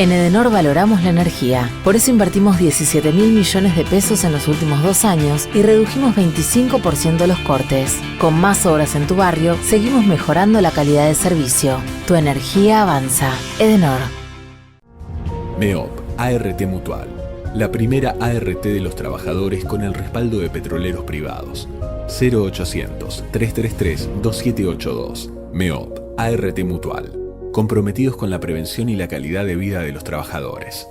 En Edenor valoramos la energía. Por eso invertimos 17.000 millones de pesos en los últimos 2 años y redujimos 25% los cortes. Con más obras en tu barrio, seguimos mejorando la calidad de servicio. Tu energía avanza. Edenor. MEOP, ART Mutual. La primera ART de los trabajadores con el respaldo de petroleros privados. 0800-333-2782. MEOP, ART Mutual. Comprometidos con la prevención y la calidad de vida de los trabajadores.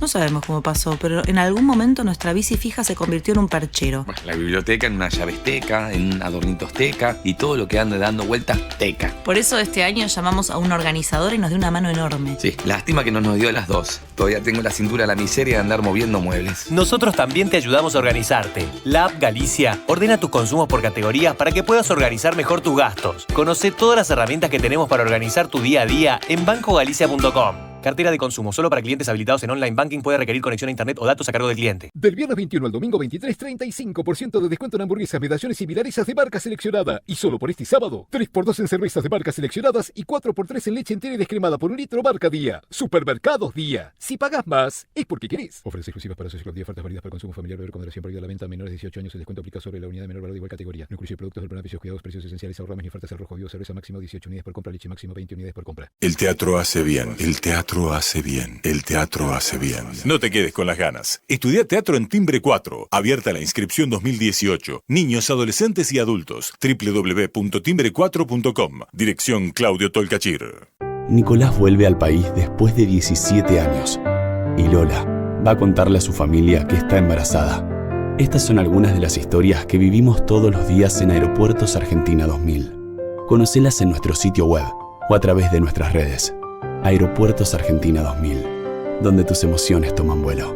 No sabemos cómo pasó, pero en algún momento nuestra bici fija se convirtió en un perchero. Bueno, la biblioteca en una llavesteca, en un adornitosteca y todo lo que anda dando vueltas teca. Por eso este año llamamos a un organizador y nos dio una mano enorme. Sí, lástima que no nos dio a las dos. Todavía tengo la cintura a la miseria de andar moviendo muebles. Nosotros también te ayudamos a organizarte. La app Galicia ordena tus consumos por categorías para que puedas organizar mejor tus gastos. Conoce todas las herramientas que tenemos para organizar tu día a día en bancogalicia.com. Cartera de consumo solo para clientes habilitados en online banking, puede requerir conexión a internet o datos a cargo del cliente. Del viernes 21 al domingo 23, 35% de descuento en hamburguesas, medallones y milanesas de marca seleccionada. Y solo por este sábado, 3x2 en cervezas de marcas seleccionadas y 4x3 en leche entera y descremada por 1 litro marca Día. Supermercados Día. Si pagas más, es porque querés. Ofertas exclusivas para socios con 10 ofertas válidas para consumo familiar, beber con moderación, prohibida la venta a menores de 18 años. El descuento aplica sobre la unidad de menor valor de igual categoría. No incluye productos del programa Precios Cuidados, precios esenciales, ahorrames ni ofertas al rojo vivo, cerveza máximo 18 unidades por compra, leche máximo 20 unidades por compra. El teatro hace bien. El teatro hace bien. El teatro hace bien. No te quedes con las ganas. Estudia teatro en Timbre 4. Abierta la inscripción 2018. Niños, adolescentes y adultos. www.timbre4.com. Dirección Claudio Tolcachir. Nicolás vuelve al país después de 17 años. Y Lola va a contarle a su familia que está embarazada. Estas son algunas de las historias que vivimos todos los días en Aeropuertos Argentina 2000. Conocelas en nuestro sitio web o a través de nuestras redes. Aeropuertos Argentina 2000, donde tus emociones toman vuelo.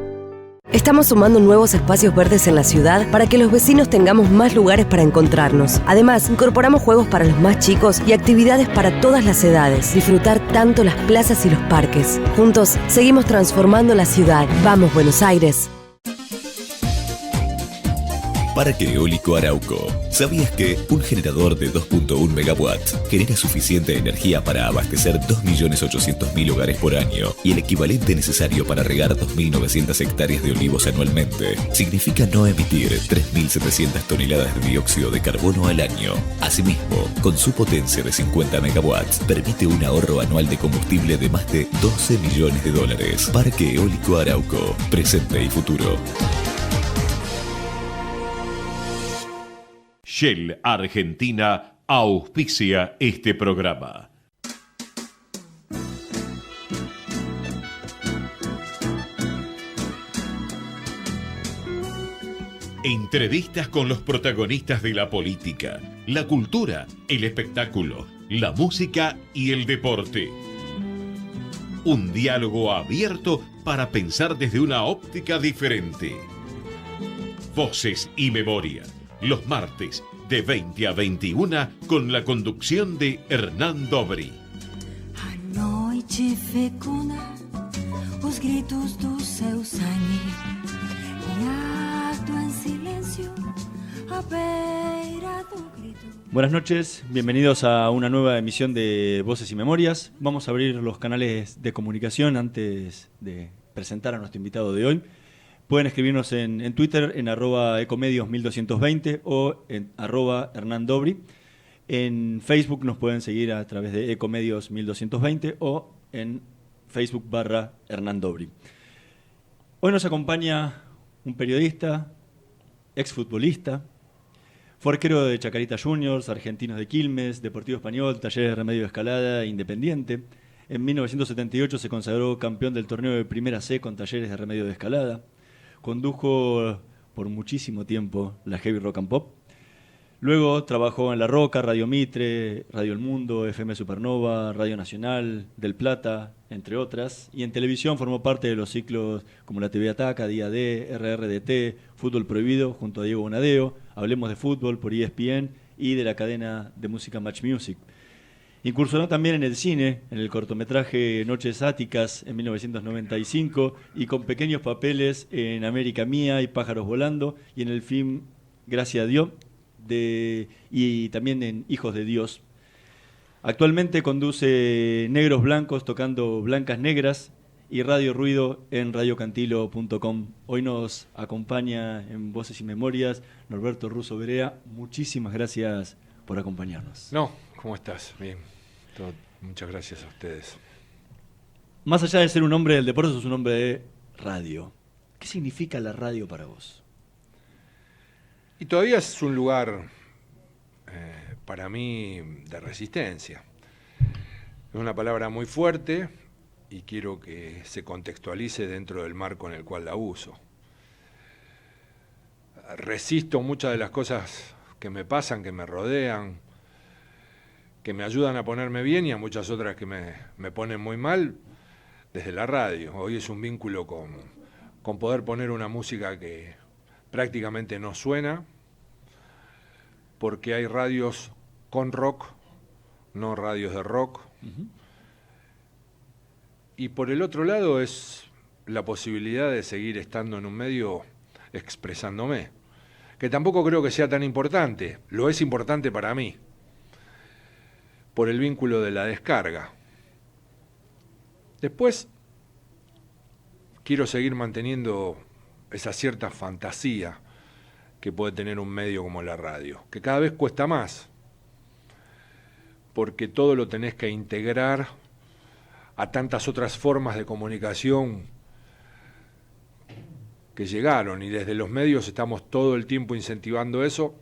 Estamos sumando nuevos espacios verdes en la ciudad para que los vecinos tengamos más lugares para encontrarnos. Además, incorporamos juegos para los más chicos y actividades para todas las edades. Disfrutar tanto las plazas y los parques. Juntos, seguimos transformando la ciudad. ¡Vamos, Buenos Aires! Parque Eólico Arauco. ¿Sabías que un generador de 2.1 megawatts genera suficiente energía para abastecer 2.800.000 hogares por año y el equivalente necesario para regar 2.900 hectáreas de olivos anualmente? Significa no emitir 3.700 toneladas de dióxido de carbono al año. Asimismo, con su potencia de 50 megawatts, permite un ahorro anual de combustible de más de $12 millones. Parque Eólico Arauco. Presente y futuro. Shell Argentina auspicia este programa. Entrevistas con los protagonistas de la política, la cultura, el espectáculo, la música y el deporte. Un diálogo abierto para pensar desde una óptica diferente. Voces y memoria. Los martes de 20 a 21 con la conducción de Hernán Dobri. A noite fecunda os gritos do seu sangue e ardo en silencio a beira do grito. Buenas noches, bienvenidos a una nueva emisión de Voces y Memorias. Vamos a abrir los canales de comunicación antes de presentar a nuestro invitado de hoy. Pueden escribirnos en Twitter en @ecomedios1220 o en @hernandobri. En Facebook nos pueden seguir a través de ecomedios1220 o en Facebook /hernandobri. Hoy nos acompaña un periodista, exfutbolista, fue arquero de Chacarita Juniors, Argentinos de Quilmes, Deportivo Español, Talleres de Remedio de Escalada, Independiente. En 1978 se consagró campeón del torneo de Primera C con Talleres de Remedio de Escalada. Condujo por muchísimo tiempo la Heavy Rock and Pop. Luego trabajó en La Roca, Radio Mitre, Radio El Mundo, FM Supernova, Radio Nacional, Del Plata, entre otras. Y en televisión formó parte de los ciclos como La TV Ataca, Día D, RRDT, Fútbol Prohibido, junto a Diego Bonadeo, Hablemos de Fútbol por ESPN y de la cadena de música Match Music. Incursionó también en el cine, en el cortometraje Noches Áticas en 1995 y con pequeños papeles en América Mía y Pájaros Volando y en el film Gracias a Dios y también en Hijos de Dios. Actualmente conduce Negros Blancos tocando Blancas Negras y Radio Ruido en radiocantilo.com. Hoy nos acompaña en Voces y Memorias Norberto Russo Berea. Muchísimas gracias por acompañarnos. No, ¿cómo estás? Bien. Muchas gracias a ustedes. Más allá de ser un hombre del deporte, sos un hombre de radio. ¿Qué significa la radio para vos? Y todavía es un lugar, para mí, de resistencia. Es una palabra muy fuerte y quiero que se contextualice dentro del marco en el cual la uso. Resisto muchas de las cosas que me pasan, que me rodean, que me ayudan a ponerme bien, y a muchas otras que me ponen muy mal, desde la radio. Hoy es un vínculo con poder poner una música que prácticamente no suena, porque hay radios con rock, no radios de rock. Uh-huh. Y por el otro lado es la posibilidad de seguir estando en un medio expresándome, que tampoco creo que sea tan importante. Lo es importante para mí, por el vínculo de la descarga. Después, quiero seguir manteniendo esa cierta fantasía que puede tener un medio como la radio, que cada vez cuesta más, porque todo lo tenés que integrar a tantas otras formas de comunicación que llegaron, y desde los medios estamos todo el tiempo incentivando eso,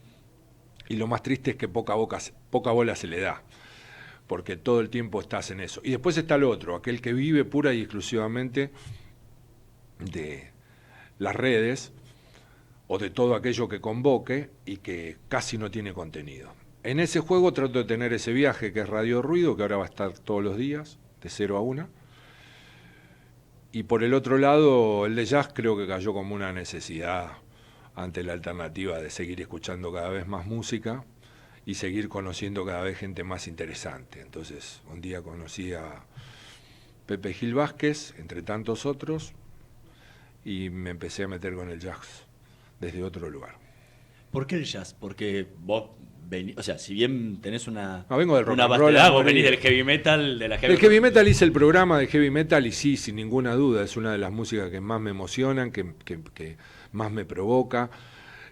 y lo más triste es que poca bola se le da, porque todo el tiempo estás en eso. Y después está el otro, aquel que vive pura y exclusivamente de las redes o de todo aquello que convoque y que casi no tiene contenido. En ese juego trato de tener ese viaje que es Radio Ruido, que ahora va a estar todos los días, de 0 a 1. Y por el otro lado, el de jazz creo que cayó como una necesidad ante la alternativa de seguir escuchando cada vez más música y seguir conociendo cada vez gente más interesante. Entonces, un día conocí a Pepe Gil Vázquez, entre tantos otros, y me empecé a meter con el jazz desde otro lugar. ¿Por qué el jazz? Porque vos o sea, si bien tenés una vengo del rock una and roll, vastedad, vos venís del heavy metal, de la del heavy metal. Hice el programa de heavy metal y sí, sin ninguna duda, es una de las músicas que más me emocionan, que más me provoca,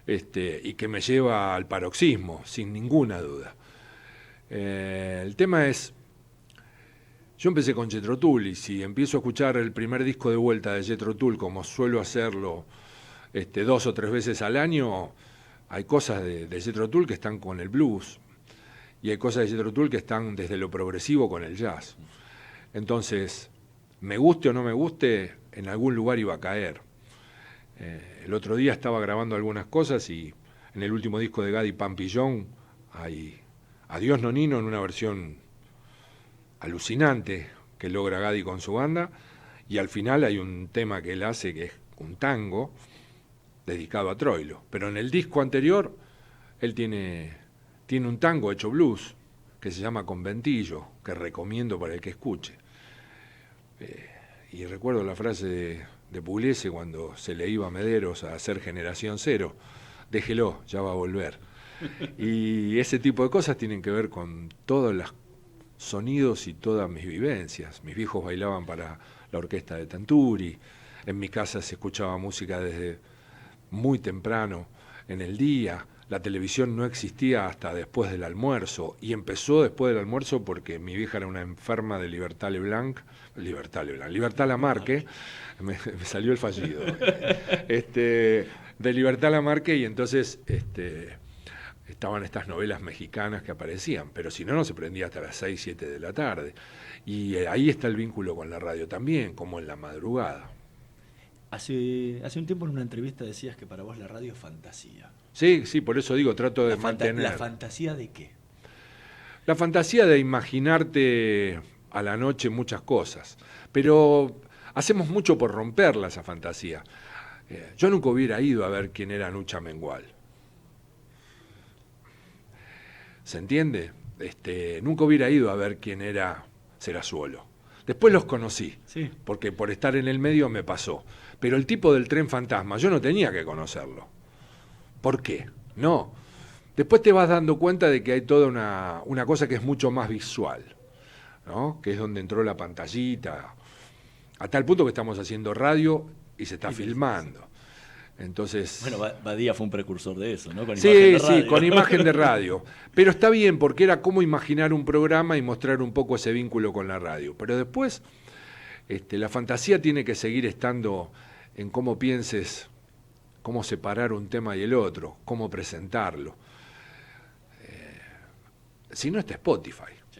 y que me lleva al paroxismo, sin ninguna duda. El tema es, yo empecé con Jethro Tull, y si empiezo a escuchar el primer disco de vuelta de Jethro Tull, como suelo hacerlo 2 o 3 veces al año, hay cosas de Jethro Tull que están con el blues, y hay cosas de Jethro Tull que están desde lo progresivo con el jazz. Entonces, me guste o no me guste, en algún lugar iba a caer. El otro día estaba grabando algunas cosas, y en el último disco de Gadi Pampillón hay Adiós Nonino en una versión alucinante que logra Gadi con su banda, y al final hay un tema que él hace que es un tango dedicado a Troilo. Pero en el disco anterior él tiene un tango hecho blues que se llama Conventillo, que recomiendo para el que escuche. Y recuerdo la frase de Pugliese cuando se le iba a Mederos a hacer Generación Cero: déjelo, ya va a volver. Y ese tipo de cosas tienen que ver con todos los sonidos y todas mis vivencias. Mis viejos bailaban para la orquesta de Tanturi, en mi casa se escuchaba música desde muy temprano en el día, la televisión no existía hasta después del almuerzo, y empezó después del almuerzo porque mi vieja era una enferma de Libertad Lamarque, me salió el fallido, de Libertad Lamarque, y entonces estaban estas novelas mexicanas que aparecían, pero si no, no se prendía hasta las 6, 7 de la tarde, y ahí está el vínculo con la radio también, como en la madrugada. Hace un tiempo en una entrevista decías que para vos la radio es fantasía. Sí, por eso digo, trato de mantener. ¿La fantasía de qué? La fantasía de imaginarte a la noche muchas cosas, pero hacemos mucho por romperla, esa fantasía. Yo nunca hubiera ido a ver quién era Nucha Mengual. ¿Se entiende? Nunca hubiera ido a ver quién era Serazuolo. Después los conocí, sí, porque por estar en el medio me pasó. Pero el tipo del tren fantasma, yo no tenía que conocerlo. ¿Por qué? No. Después te vas dando cuenta de que hay toda una cosa que es mucho más visual, ¿no? Que es donde entró la pantallita A tal punto que estamos haciendo radio y se está filmando. Entonces, bueno, Badía fue un precursor de eso, ¿no? Con sí, imagen de radio. sí, con imagen de radio. Pero está bien, porque era como imaginar un programa y mostrar un poco ese vínculo con la radio. Pero después, la fantasía tiene que seguir estando en cómo pienses, cómo separar un tema y el otro, cómo presentarlo. Si no, está Spotify. Sí.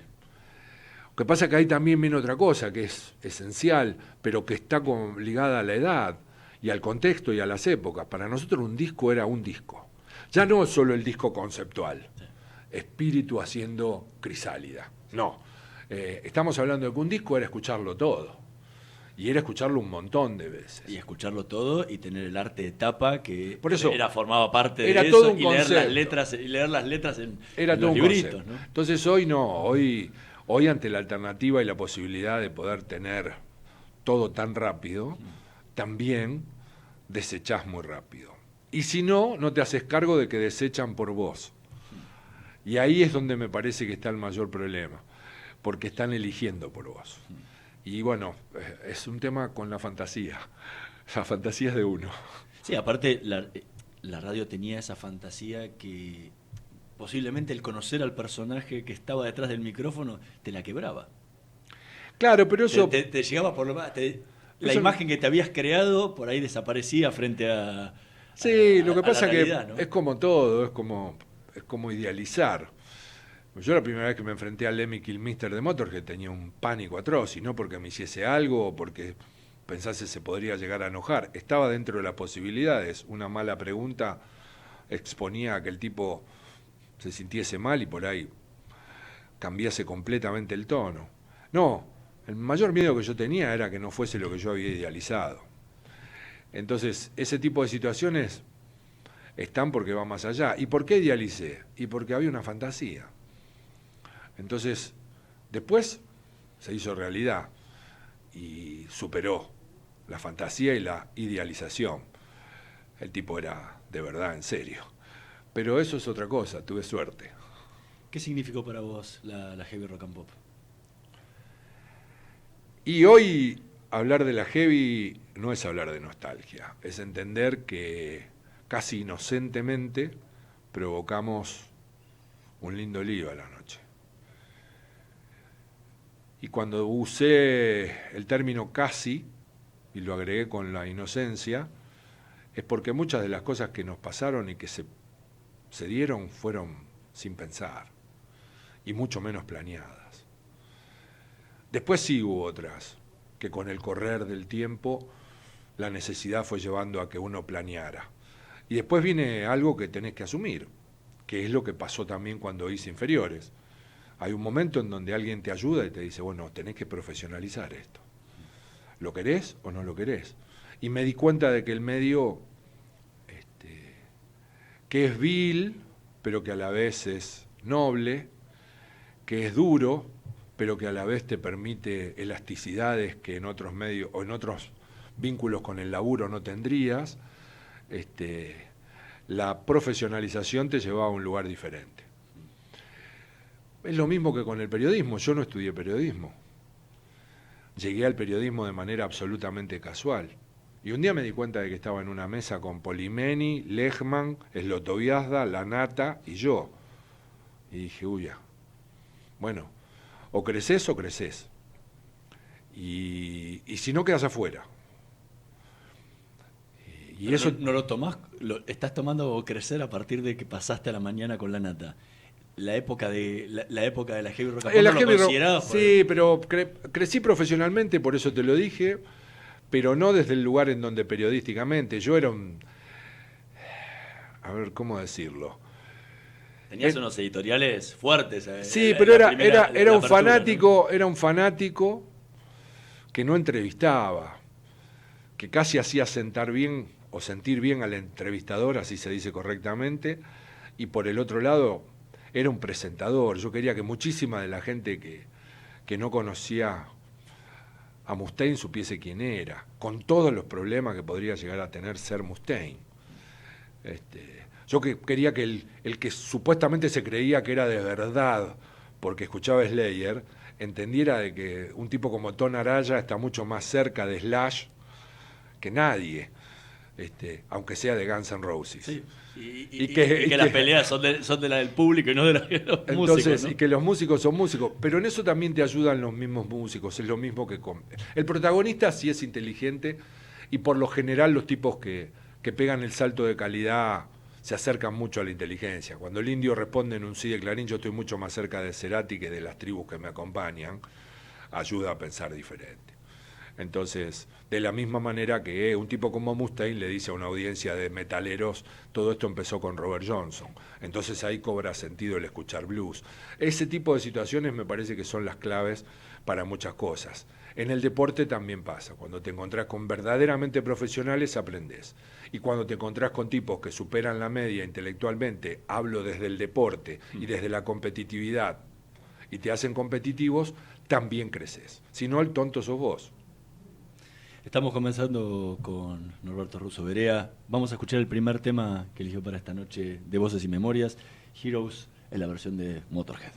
Lo que pasa es que ahí también viene otra cosa que es esencial, pero que está ligada a la edad y al contexto y a las épocas. Para nosotros un disco era un disco. Ya no solo el disco conceptual, sí. Espíritu haciendo Crisálida. No. Estamos hablando de que un disco era escucharlo todo. Y era escucharlo un montón de veces. Y escucharlo todo y tener el arte de tapa que por eso, formaba parte era de todo eso un y leer las letras en era todo los un libritos, concepto. ¿no? Entonces hoy no, hoy ante la alternativa y la posibilidad de poder tener todo tan rápido, también desechás muy rápido. Y si no, no te haces cargo de que desechan por vos. Y ahí es donde me parece que está el mayor problema, porque están eligiendo por vos. Y bueno, es un tema con la fantasía. La fantasía es de uno. Sí, aparte la radio tenía esa fantasía que posiblemente el conocer al personaje que estaba detrás del micrófono te la quebraba. Claro, pero eso... Te llegaba por la imagen que te habías creado por ahí desaparecía frente a... Sí, lo que pasa es que ¿no? es como todo, es como idealizar. Yo la primera vez que me enfrenté a Lemmy Kilmister de Motorhead tenía un pánico atroz, y no porque me hiciese algo o porque pensase se podría llegar a enojar. Estaba dentro de las posibilidades. Una mala pregunta exponía a que el tipo se sintiese mal y por ahí cambiase completamente el tono. No, el mayor miedo que yo tenía era que no fuese lo que yo había idealizado. Entonces, ese tipo de situaciones están porque va más allá. ¿Y por qué idealicé? Y porque había una fantasía. Entonces, después se hizo realidad y superó la fantasía y la idealización. El tipo era de verdad, en serio. Pero eso es otra cosa, tuve suerte. ¿Qué significó para vos la heavy rock and pop? Y hoy hablar de la heavy no es hablar de nostalgia, es entender que casi inocentemente provocamos un lindo lío a la noche. Y cuando usé el término casi, y lo agregué con la inocencia, es porque muchas de las cosas que nos pasaron y que se dieron fueron sin pensar, y mucho menos planeadas. Después sí hubo otras, que con el correr del tiempo la necesidad fue llevando a que uno planeara. Y después viene algo que tenés que asumir, que es lo que pasó también cuando hice inferiores. Hay un momento en donde alguien te ayuda y te dice, bueno, tenés que profesionalizar esto. ¿Lo querés o no lo querés? Y me di cuenta de que el medio, que es vil, pero que a la vez es noble, que es duro, pero que a la vez te permite elasticidades que en otros medios o en otros vínculos con el laburo no tendrías, la profesionalización te llevaba a un lugar diferente. Es lo mismo que con el periodismo. Yo no estudié periodismo. Llegué al periodismo de manera absolutamente casual. Y un día me di cuenta de que estaba en una mesa con Polimeni, Lehmann, Slotoviazda, Lanata y yo. Y dije, uya, bueno, o creces o creces. Y si no, quedas afuera. Y pero eso no lo tomás, estás tomando crecer a partir de que pasaste a la mañana con Lanata. La época de la heavy rock and pop, ¿no lo considerabas? Sí, pero crecí profesionalmente, por eso te lo dije, pero no desde el lugar en donde periodísticamente. Yo era un... A ver, ¿cómo decirlo? Tenías unos editoriales fuertes. Sí, pero era un fanático, ¿no? Era un fanático que no entrevistaba, que casi hacía sentir bien al entrevistador, así se dice correctamente, y por el otro lado era un presentador. Yo quería que muchísima de la gente que no conocía a Mustaine supiese quién era, con todos los problemas que podría llegar a tener ser Mustaine. Yo quería que el que supuestamente se creía que era de verdad porque escuchaba Slayer, entendiera de que un tipo como Tom Araya está mucho más cerca de Slash que nadie, aunque sea de Guns N' Roses. Sí. Y que las peleas son de la del público y no de los entonces, músicos, ¿no? Y que los músicos son músicos, pero en eso también te ayudan los mismos músicos, es lo mismo que el protagonista sí es inteligente, y por lo general los tipos que pegan el salto de calidad se acercan mucho a la inteligencia. Cuando el Indio responde en un sí de Clarín, yo estoy mucho más cerca de Cerati que de las tribus que me acompañan, ayuda a pensar diferente. Entonces, de la misma manera que un tipo como Mustaine le dice a una audiencia de metaleros, todo esto empezó con Robert Johnson. Entonces ahí cobra sentido el escuchar blues. Ese tipo de situaciones me parece que son las claves para muchas cosas. En el deporte también pasa. Cuando te encontrás con verdaderamente profesionales, aprendés. Y cuando te encontrás con tipos que superan la media intelectualmente, hablo desde el deporte y desde la competitividad, y te hacen competitivos, también creces. Si no, el tonto sos vos. Estamos comenzando con Norberto Russo Berea. Vamos a escuchar el primer tema que eligió para esta noche de Voces y Memorias, Heroes, en la versión de Motorhead.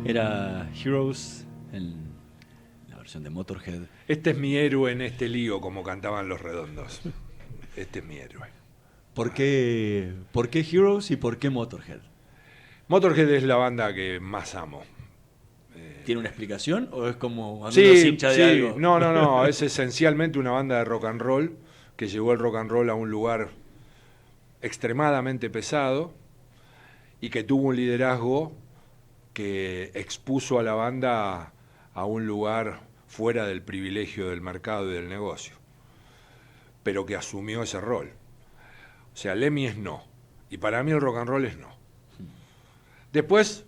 Era Heroes en la versión de Motorhead. Este es mi héroe en este lío, como cantaban Los Redondos. Este es mi héroe. ¿Por qué Heroes y por qué Motorhead? Motorhead es la banda que más amo. ¿Tiene una explicación o es como cuando uno es hincha de algo? No, es esencialmente una banda de rock and roll que llevó el rock and roll a un lugar extremadamente pesado y que tuvo un liderazgo que expuso a la banda a un lugar fuera del privilegio del mercado y del negocio, pero que asumió ese rol. O sea, Lemmy es no, y para mí el rock and roll es no. Después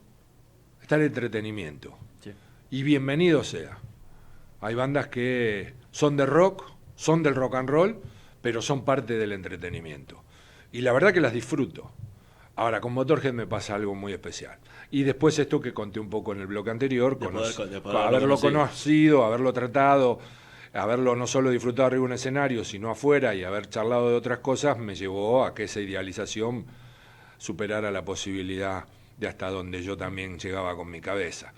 está el entretenimiento, y bienvenido sea. Hay bandas que son de rock, son del rock and roll, pero son parte del entretenimiento. Y la verdad que las disfruto. Ahora, con Motorhead me pasa algo muy especial. Y después esto que conté un poco en el bloque anterior, haberlo conocido, haberlo tratado, haberlo no solo disfrutado arriba de un escenario, sino afuera, y haber charlado de otras cosas, me llevó a que esa idealización superara la posibilidad de hasta donde yo también llegaba con mi cabeza.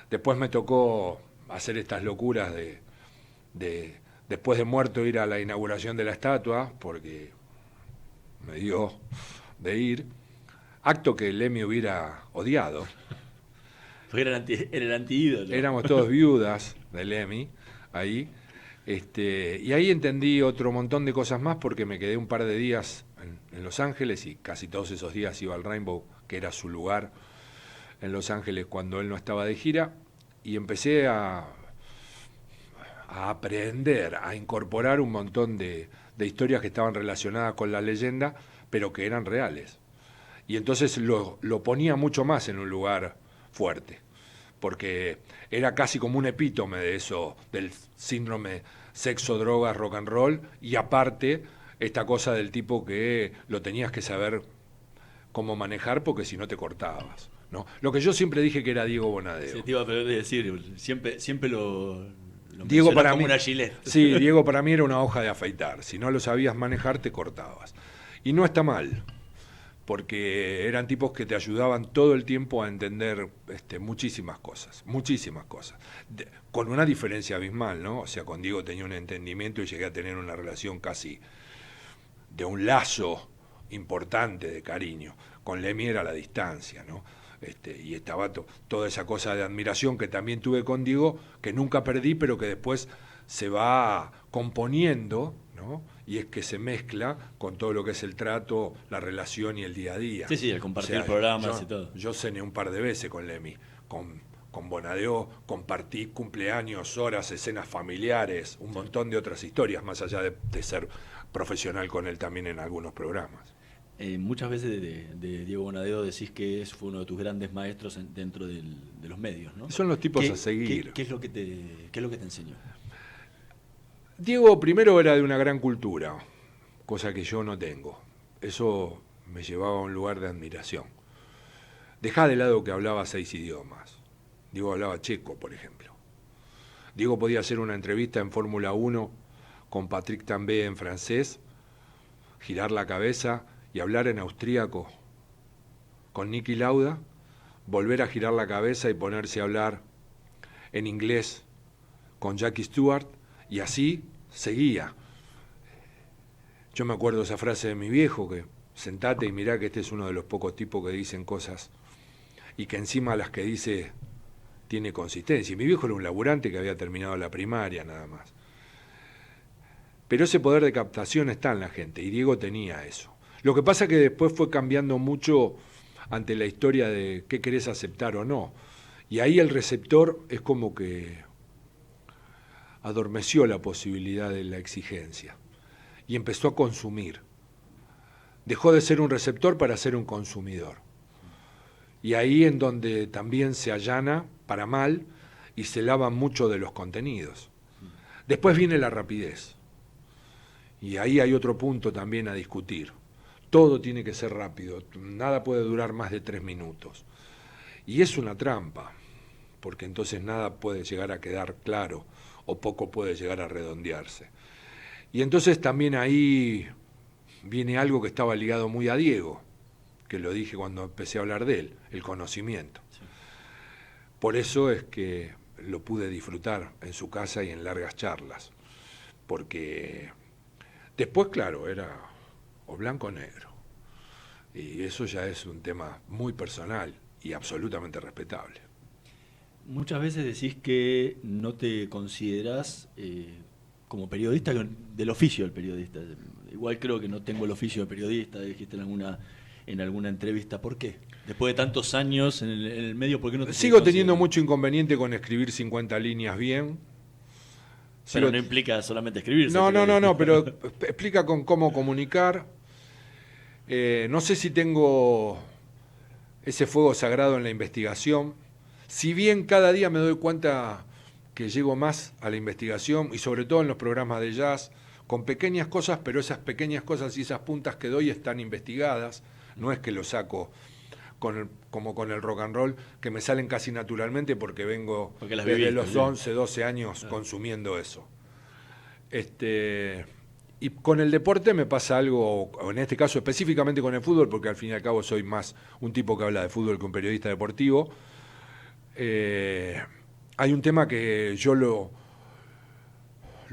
Después me tocó hacer estas locuras de después de muerto ir a la inauguración de la estatua, porque me dio de ir, acto que Lemmy hubiera odiado. Porque era el anti-ídolo. Éramos todos viudas de Lemmy ahí, y ahí entendí otro montón de cosas más, porque me quedé un par de días en Los Ángeles, y casi todos esos días iba al Rainbow, que era su lugar en Los Ángeles cuando él no estaba de gira, y empecé a aprender, a incorporar un montón de historias que estaban relacionadas con la leyenda, pero que eran reales. Y entonces lo ponía mucho más en un lugar fuerte, porque era casi como un epítome de eso, del síndrome sexo, drogas, rock and roll, y aparte esta cosa del tipo que lo tenías que saber cómo manejar, porque si no te cortabas, ¿no? Lo que yo siempre dije que era Diego Bonadeo. Sí, te iba a decir, siempre lo Diego para como mí, una Gillette. Sí, Diego para mí era una hoja de afeitar. Si no lo sabías manejar, te cortabas. Y no está mal, porque eran tipos que te ayudaban todo el tiempo a entender muchísimas cosas, con una diferencia abismal, ¿no? O sea, con Diego tenía un entendimiento y llegué a tener una relación casi de un lazo importante de cariño. Con Lemmy era la distancia, ¿no? Y estaba toda esa cosa de admiración que también tuve con Diego, que nunca perdí, pero que después se va componiendo, ¿no? Y es que se mezcla con todo lo que es el trato, la relación y el día a día. Sí, el compartir programas y todo. Yo cené un par de veces con Lemmy, con Bonadeo, compartí cumpleaños, horas, escenas familiares, un montón de otras historias, más allá de ser profesional con él también en algunos programas. Muchas veces de Diego Bonadeo decís que fue uno de tus grandes maestros dentro de los medios, ¿no? Son los tipos a seguir. ¿Qué es lo que te enseñó? Diego primero era de una gran cultura, cosa que yo no tengo. Eso me llevaba a un lugar de admiración. Dejá de lado que hablaba 6 idiomas. Diego hablaba checo, por ejemplo. Diego podía hacer una entrevista en Fórmula 1 con Patrick Tambay en francés, girar la cabeza y hablar en austríaco con Niki Lauda, volver a girar la cabeza y ponerse a hablar en inglés con Jackie Stewart, y así seguía. Yo me acuerdo esa frase de mi viejo, que sentate y mirá que este es uno de los pocos tipos que dicen cosas y que encima las que dice tiene consistencia. Y mi viejo era un laburante que había terminado la primaria nada más. Pero ese poder de captación está en la gente, y Diego tenía eso. Lo que pasa es que después fue cambiando mucho ante la historia de qué querés aceptar o no. Y ahí el receptor es como que adormeció la posibilidad de la exigencia y empezó a consumir. Dejó de ser un receptor para ser un consumidor. Y ahí en donde también se allana para mal y se lavan mucho de los contenidos. Después viene la rapidez. Y ahí hay otro punto también a discutir. Todo tiene que ser rápido, nada puede durar más de 3 minutos. Y es una trampa, porque entonces nada puede llegar a quedar claro o poco puede llegar a redondearse. Y entonces también ahí viene algo que estaba ligado muy a Diego, que lo dije cuando empecé a hablar de él, el conocimiento. Sí. por eso es que lo pude disfrutar en su casa y en largas charlas, porque después, claro, era o blanco o negro, y eso ya es un tema muy personal y absolutamente respetable. Muchas veces decís que no te considerás como periodista del oficio del periodista. Igual creo que no tengo el oficio de periodista, dijiste en alguna entrevista. ¿Por qué? Después de tantos años en el medio, ¿por qué no te Sigo teniendo mucho inconveniente con escribir 50 líneas bien. Pero no implica solamente escribir. No, pero explica con cómo comunicar. No sé si tengo ese fuego sagrado en la investigación. Si bien cada día me doy cuenta que llego más a la investigación, y sobre todo en los programas de jazz, con pequeñas cosas, pero esas pequeñas cosas y esas puntas que doy están investigadas. No es que lo saco como con el rock and roll, que me salen casi naturalmente porque vengo desde los 11, 12 años consumiendo eso. Y con el deporte me pasa algo, en este caso específicamente con el fútbol, porque al fin y al cabo soy más un tipo que habla de fútbol que un periodista deportivo. Hay un tema que yo lo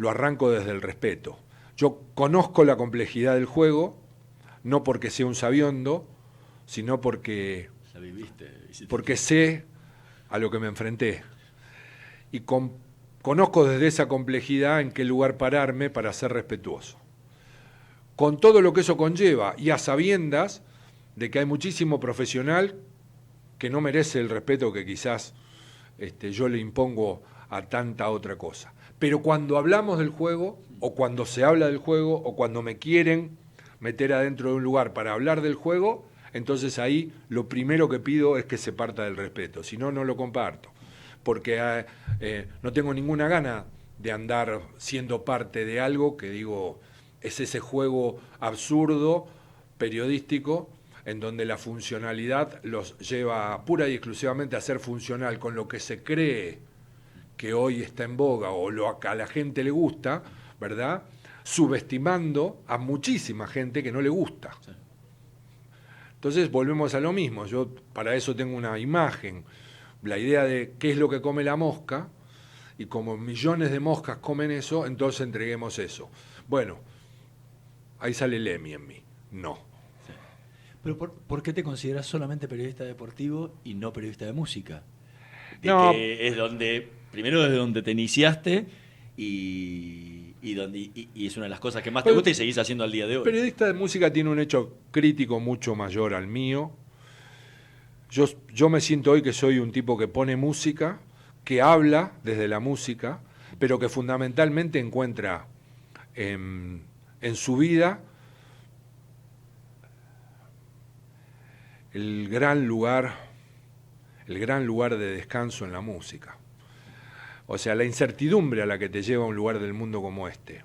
arranco desde el respeto. Yo conozco la complejidad del juego, no porque sea un sabiondo, sino porque sé a lo que me enfrenté. Y conozco desde esa complejidad en qué lugar pararme para ser respetuoso. Con todo lo que eso conlleva, y a sabiendas de que hay muchísimo profesional que no merece el respeto que quizás yo le impongo a tanta otra cosa. Pero cuando hablamos del juego, o cuando se habla del juego, o cuando me quieren meter adentro de un lugar para hablar del juego, entonces ahí lo primero que pido es que se parta del respeto, si no, no lo comparto, porque no tengo ninguna gana de andar siendo parte de algo que digo es ese juego absurdo, periodístico, en donde la funcionalidad los lleva pura y exclusivamente a ser funcional con lo que se cree que hoy está en boga o lo que a la gente le gusta, ¿verdad? Subestimando a muchísima gente que no le gusta. Sí. Entonces volvemos a lo mismo, yo para eso tengo una imagen, la idea de qué es lo que come la mosca, y como millones de moscas comen eso, entonces entreguemos eso. Bueno, ahí sale Lemmy en mí, no. Sí. Pero ¿por qué te consideras solamente periodista deportivo y no periodista de música? Que es donde, primero desde donde te iniciaste y es una de las cosas que más te gusta y seguís haciendo al día de hoy. Periodista de música tiene un hecho crítico mucho mayor al mío. Yo me siento hoy que soy un tipo que pone música, que habla desde la música, pero que fundamentalmente encuentra en su vida el gran lugar de descanso en la música. O sea, la incertidumbre a la que te lleva a un lugar del mundo como este.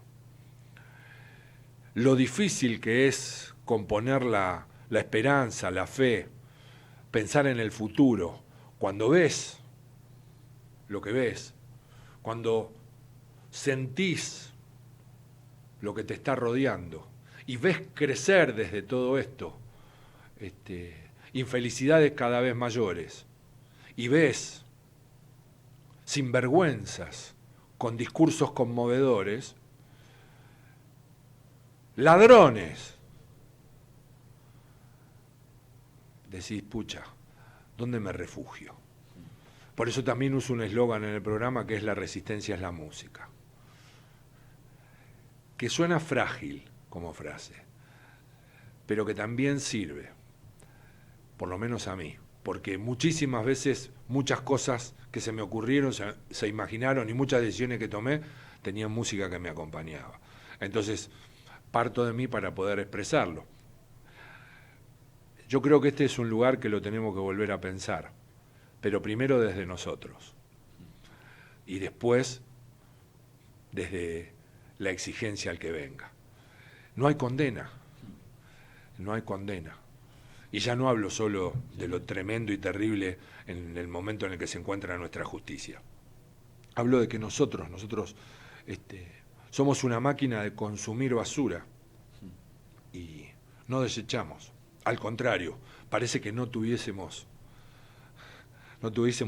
Lo difícil que es componer la esperanza, la fe, pensar en el futuro. Cuando ves lo que ves, cuando sentís lo que te está rodeando y ves crecer desde todo esto infelicidades cada vez mayores y ves sinvergüenzas con discursos conmovedores, ladrones, decís, pucha, ¿dónde me refugio? Por eso también uso un eslogan en el programa que es la resistencia es la música, que suena frágil como frase, pero que también sirve, por lo menos a mí, porque muchísimas veces muchas cosas que se me ocurrieron, se imaginaron y muchas decisiones que tomé tenían música que me acompañaba. Entonces, parto de mí para poder expresarlo. Yo creo que este es un lugar que lo tenemos que volver a pensar, pero primero desde nosotros y después desde la exigencia al que venga. No hay condena, no hay condena. Y ya no hablo solo de lo tremendo y terrible en el momento en el que se encuentra nuestra justicia. Hablo de que nosotros somos una máquina de consumir basura y no desechamos. Al contrario, parece que no tuviésemos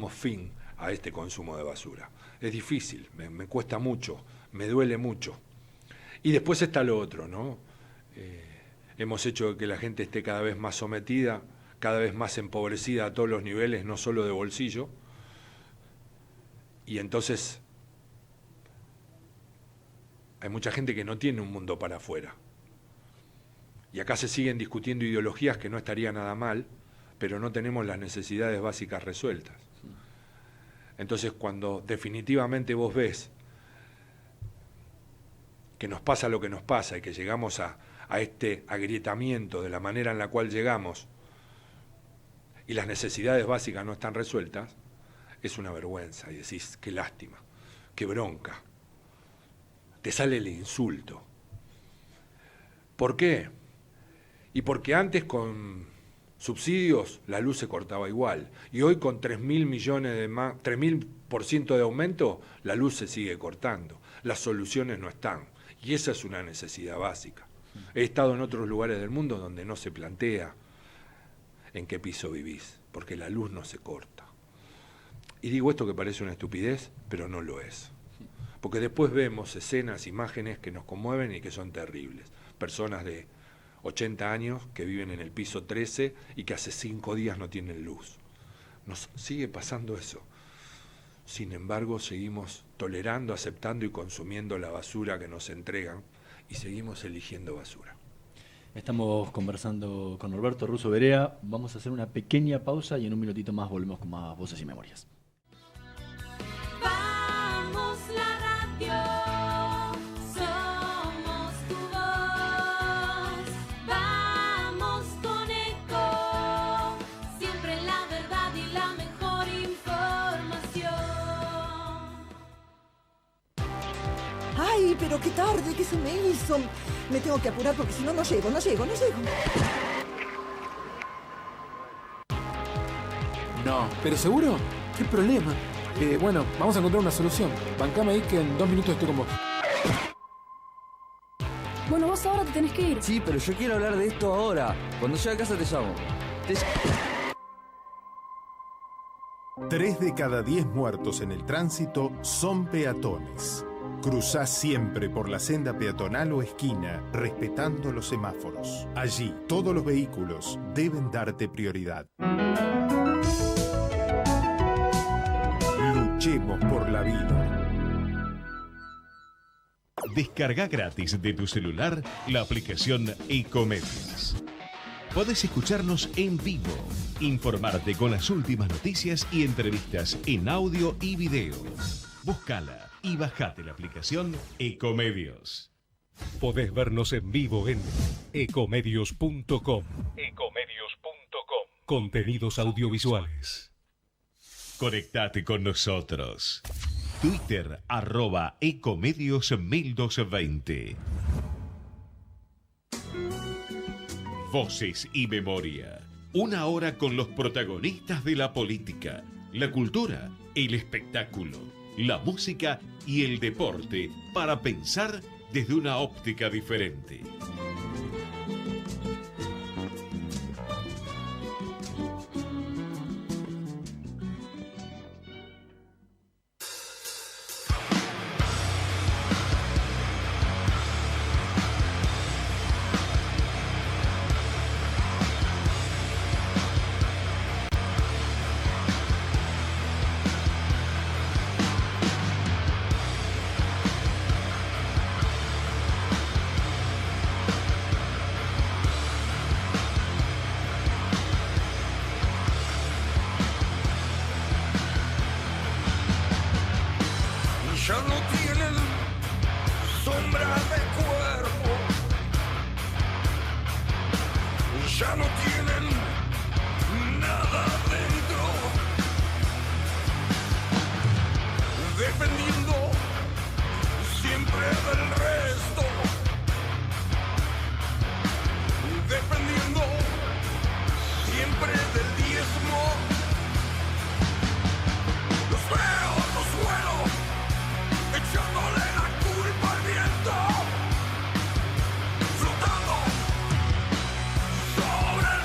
fin a este consumo de basura. Es difícil, me cuesta mucho, me duele mucho. Y después está lo otro, ¿no? Hemos hecho que la gente esté cada vez más sometida, cada vez más empobrecida a todos los niveles, no solo de bolsillo. Y entonces hay mucha gente que no tiene un mundo para afuera. Y acá se siguen discutiendo ideologías que no estaría nada mal, pero no tenemos las necesidades básicas resueltas. Entonces, cuando definitivamente vos ves que nos pasa lo que nos pasa y que llegamos a este agrietamiento de la manera en la cual llegamos y las necesidades básicas no están resueltas, es una vergüenza y decís, qué lástima, qué bronca. Te sale el insulto. ¿Por qué? Y porque antes con subsidios la luz se cortaba igual y hoy con 3.000 millones de más, 3.000% de aumento la luz se sigue cortando. Las soluciones no están y esa es una necesidad básica. He estado en otros lugares del mundo donde no se plantea en qué piso vivís, porque la luz no se corta. Y digo esto que parece una estupidez, pero no lo es. Porque después vemos escenas, imágenes que nos conmueven y que son terribles. Personas de 80 años que viven en el piso 13 y que hace 5 días no tienen luz. Nos sigue pasando eso. Sin embargo, seguimos tolerando, aceptando y consumiendo la basura que nos entregan y seguimos eligiendo basura. Estamos conversando con Norberto Russo Berea. Vamos a hacer una pequeña pausa y en un minutito más volvemos con más Voces y Memorias. Vamos la radio, somos tu voz. Vamos con ECO, siempre la verdad y la mejor información. ¡Ay, pero qué tarde que se me hizo! Me tengo que apurar porque si no, no llego. No, ¿pero seguro? ¿Qué problema? Bueno, vamos a encontrar una solución. Bancame ahí que en 2 minutos estoy con vos. Bueno, vos ahora te tenés que ir. Sí, pero yo quiero hablar de esto ahora. Cuando llegue a casa te llamo. 3 de cada 10 muertos en el tránsito son peatones. Cruzá siempre por la senda peatonal o esquina, respetando los semáforos. Allí, todos los vehículos deben darte prioridad. Luchemos por la vida. Descarga gratis de tu celular la aplicación Ecomedios. Podés escucharnos en vivo, informarte con las últimas noticias y entrevistas en audio y video. Búscala y bajate la aplicación Ecomedios. Podés vernos en vivo en ecomedios.com. Contenidos audiovisuales. Conectate con nosotros. Twitter @ecomedios1220. Voces y Memoria. 1 hora con los protagonistas de la política, la cultura, el espectáculo, la música y el deporte para pensar desde una óptica diferente. Ya no tienen sombra de cuerpo, ya no tienen nada dentro, dependiendo siempre del resto, dependiendo siempre del diezmo. Los veo, los suelo, echándole la culpa al viento, flotando sobre el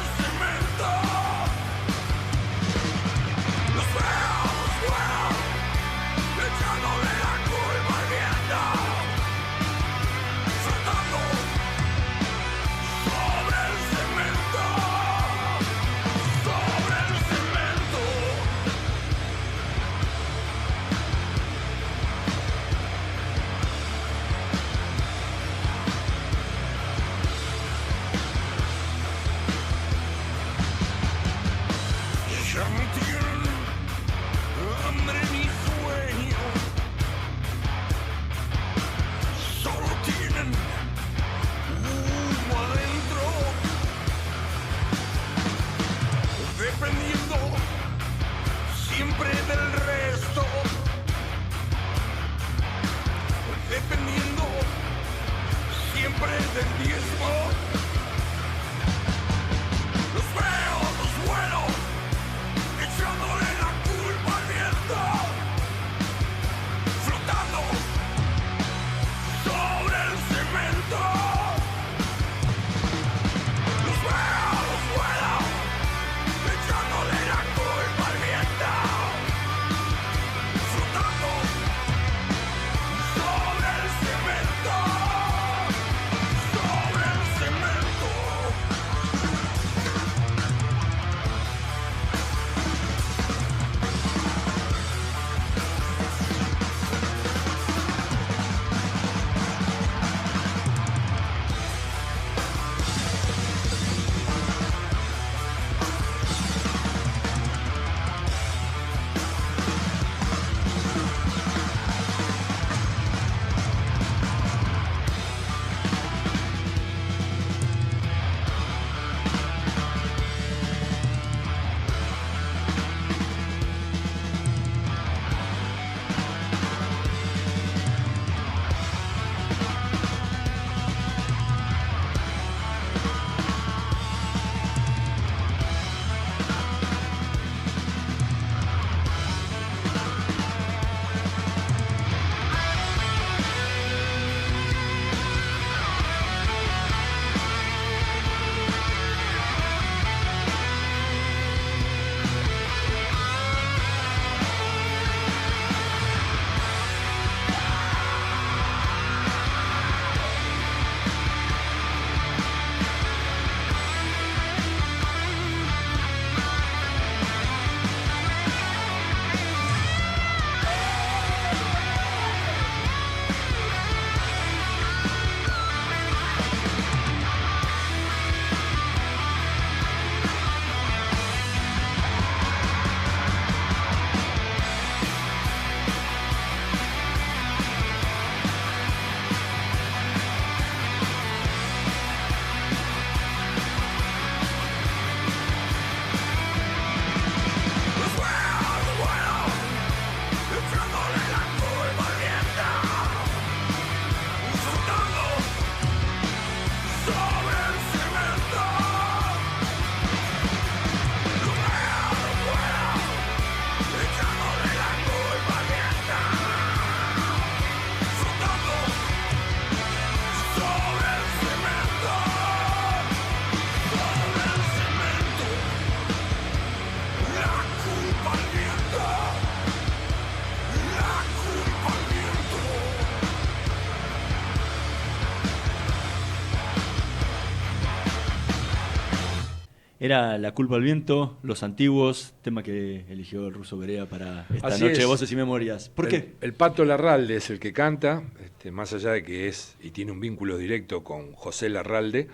Era La culpa al viento, Los antiguos, tema que eligió el Ruso Berea para esta Así noche es. de Voces y Memorias. ¿Por qué? El Pato Larralde es el que canta, más allá de que es y tiene un vínculo directo con José Larralde,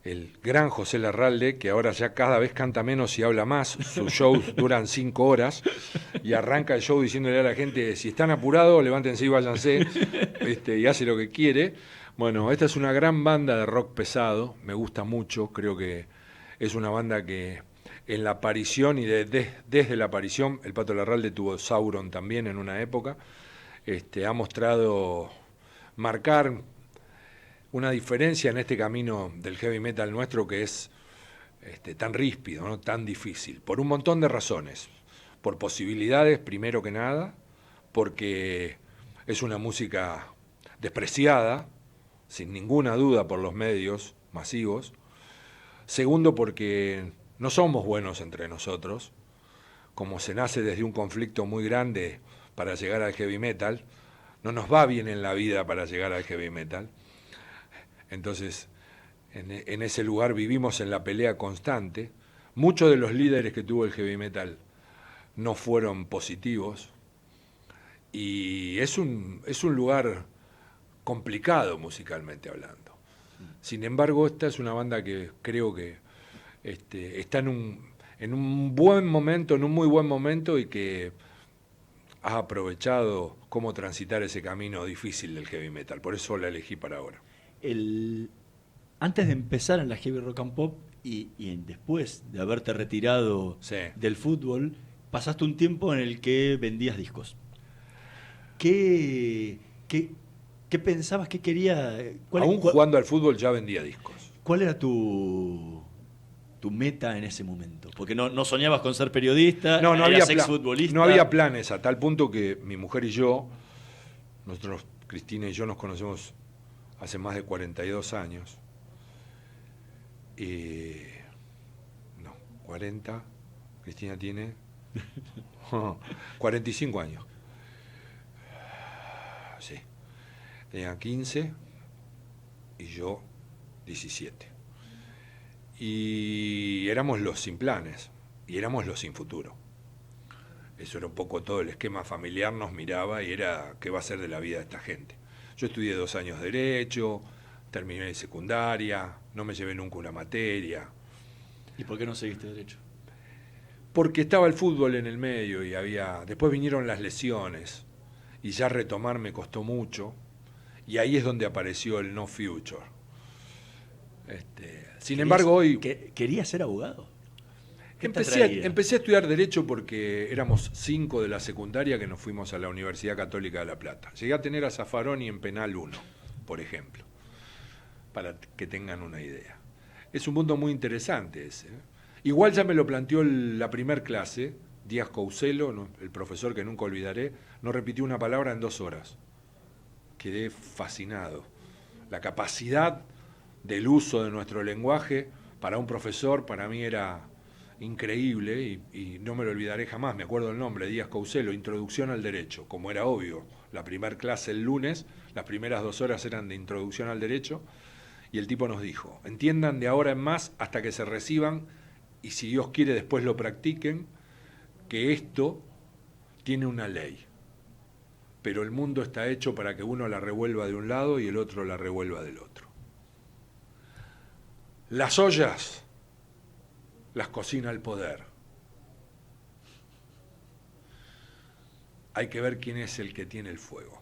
el gran José Larralde, que ahora ya cada vez canta menos y habla más. Sus shows duran 5 horas y arranca el show diciéndole a la gente, si están apurados, levántense y váyanse, y hace lo que quiere. Bueno, esta es una gran banda de rock pesado, me gusta mucho, creo que es una banda que en la aparición y desde la aparición, el Pato Larralde tuvo Sauron también en una época, ha mostrado marcar una diferencia en este camino del heavy metal nuestro que es tan ríspido, ¿no? Tan difícil, por un montón de razones. Por posibilidades, primero que nada, porque es una música despreciada, sin ninguna duda, por los medios masivos. Segundo, porque no somos buenos entre nosotros, como se nace desde un conflicto muy grande para llegar al heavy metal, no nos va bien en la vida para llegar al heavy metal. Entonces, en ese lugar vivimos en la pelea constante. Muchos de los líderes que tuvo el heavy metal no fueron positivos. Y es un lugar complicado musicalmente hablando. Sin embargo, esta es una banda que creo que está en un buen momento, en un muy buen momento, y que ha aprovechado cómo transitar ese camino difícil del heavy metal. Por eso la elegí para ahora. Antes de empezar en la Heavy Rock and Pop y después de haberte retirado del fútbol, pasaste un tiempo en el que vendías discos. ¿Qué pensabas? ¿Qué querías? Jugando al fútbol ya vendía discos. ¿Cuál era tu meta en ese momento? Porque no soñabas con ser periodista, no eras había exfutbolista. No había planes, a tal punto que mi mujer y yo, nosotros, Cristina y yo, nos conocemos hace más de 42 años. 40. Cristina tiene 45 años. Sí. Tenía 15 y yo 17. Y éramos los sin planes y éramos los sin futuro. Eso era un poco todo el esquema familiar, nos miraba y era qué va a ser de la vida de esta gente. Yo estudié 2 años de Derecho, terminé de secundaria, no me llevé nunca una materia. ¿Y por qué no seguiste Derecho? Porque estaba el fútbol en el medio y después vinieron las lesiones y ya retomar me costó mucho y ahí es donde apareció el no future. Sin embargo, hoy... ¿Querías ser abogado? Empecé a estudiar Derecho porque éramos 5 de la secundaria que nos fuimos a la Universidad Católica de La Plata. Llegué a tener a Zaffaroni en Penal 1, por ejemplo, para que tengan una idea. Es un mundo muy interesante ese. Igual ya me lo planteó la primer clase, Díaz Couselo, el profesor que nunca olvidaré, no repitió una palabra en 2 horas. Quedé fascinado. La capacidad del uso de nuestro lenguaje para un profesor, para mí era increíble y no me lo olvidaré jamás. Me acuerdo el nombre, Díaz Couselo, Introducción al Derecho. Como era obvio, la primer clase el lunes, las primeras 2 horas eran de Introducción al Derecho, y el tipo nos dijo, entiendan de ahora en más hasta que se reciban, y si Dios quiere después lo practiquen, que esto tiene una ley. Pero el mundo está hecho para que uno la revuelva de un lado y el otro la revuelva del otro. Las ollas las cocina el poder. Hay que ver quién es el que tiene el fuego.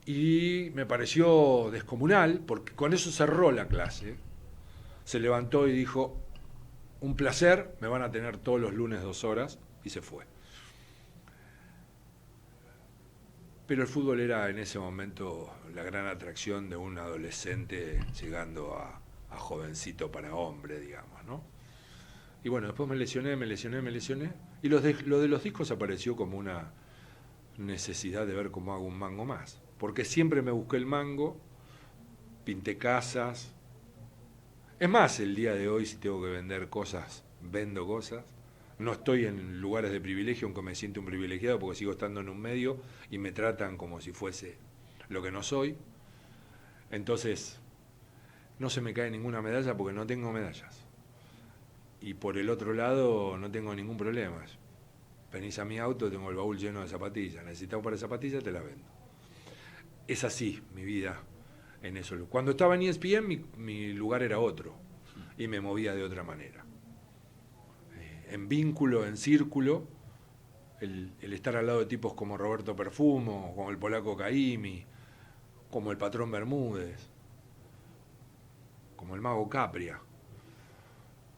Y me pareció descomunal, porque con eso cerró la clase. Se levantó y dijo, un placer, me van a tener todos los lunes 2 horas, y se fue. Pero el fútbol era en ese momento la gran atracción de un adolescente llegando a jovencito para hombre, digamos, ¿no? Y bueno, después me lesioné, y lo de los discos apareció como una necesidad de ver cómo hago un mango más. Porque siempre me busqué el mango, pinté casas. Es más, el día de hoy, si tengo que vender cosas, vendo cosas. No estoy en lugares de privilegio, aunque me siento un privilegiado, porque sigo estando en un medio y me tratan como si fuese lo que no soy. Entonces, no se me cae ninguna medalla porque no tengo medallas. y por el otro lado no tengo ningún problema. Venís a mi auto, tengo el baúl lleno de zapatillas. Necesitas un par de zapatillas, te las vendo. Es así mi vida en eso. Cuando estaba en ESPN, mi lugar era otro y me movía de otra manera. En vínculo, en círculo, el estar al lado de tipos como Roberto Perfumo, como el polaco Caimi, como el patrón Bermúdez, como el mago Capria,